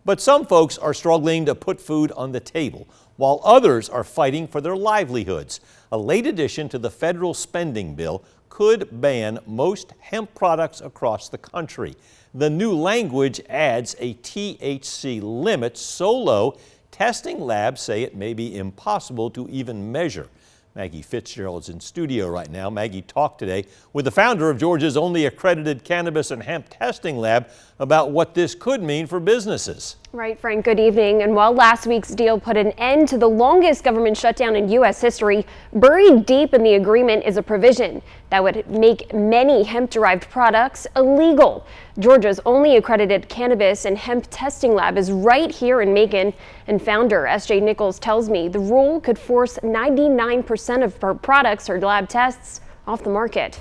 But some folks are struggling to put food on the table, while others are fighting for their livelihoods. A late addition to the federal spending bill could ban most hemp products across the country. The new language adds a THC limit so low, testing labs say it may be impossible to even measure. Maggie Fitzgerald's in studio right now. Maggie talked today with the founder of Georgia's only accredited cannabis and hemp testing lab about what this could mean for businesses. Right, Frank, good evening. And while last week's deal put an end to the longest government shutdown in U.S. history, buried deep in the agreement is a provision that would make many hemp-derived products illegal. Georgia's only accredited cannabis and hemp testing lab is right here in Macon, and founder S.J. Nichols tells me the rule could force 99% of her products or lab tests off the market.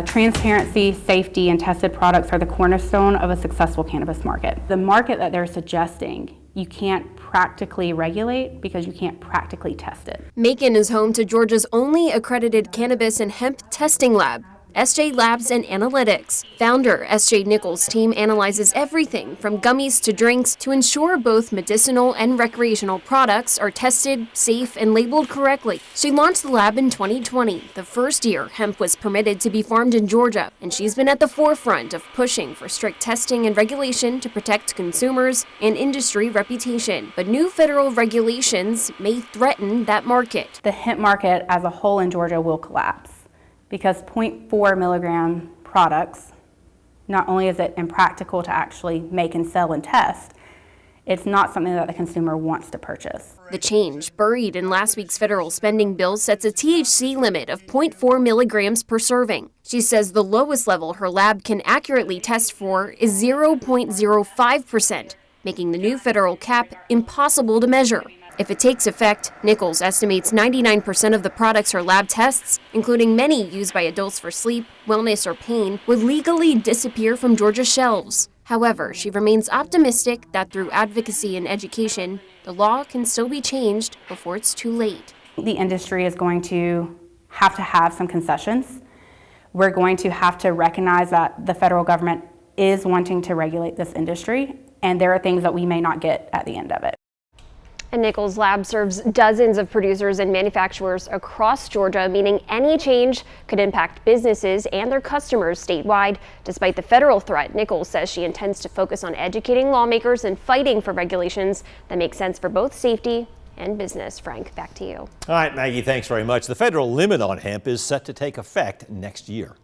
Transparency, safety, and tested products are the cornerstone of a successful cannabis market. The market that they're suggesting, you can't practically regulate because you can't practically test it. Macon is home to Georgia's only accredited cannabis and hemp testing lab, SJ Labs and Analytics. Founder SJ Nichols' team analyzes everything from gummies to drinks to ensure both medicinal and recreational products are tested, safe, and labeled correctly. She launched the lab in 2020, the first year hemp was permitted to be farmed in Georgia, and she's been at the forefront of pushing for strict testing and regulation to protect consumers and industry reputation. But new federal regulations may threaten that market. The hemp market as a whole in Georgia will collapse, because 0.4 milligram products, not only is it impractical to actually make and sell and test, it's not something that the consumer wants to purchase. The change, buried in last week's federal spending bill, sets a THC limit of 0.4 milligrams per serving. She says the lowest level her lab can accurately test for is 0.05%, making the new federal cap impossible to measure. If it takes effect, Nichols estimates 99% of the products her lab tests, including many used by adults for sleep, wellness, or pain, would legally disappear from Georgia's shelves. However, she remains optimistic that through advocacy and education, the law can still be changed before it's too late. The industry is going to have some concessions. We're going to have to recognize that the federal government is wanting to regulate this industry, and there are things that we may not get at the end of it. And Nichols Lab serves dozens of producers and manufacturers across Georgia, meaning any change could impact businesses and their customers statewide. Despite the federal threat, Nichols says she intends to focus on educating lawmakers and fighting for regulations that make sense for both safety and business. Frank, back to you. All right, Maggie, thanks very much. The federal limit on hemp is set to take effect next year.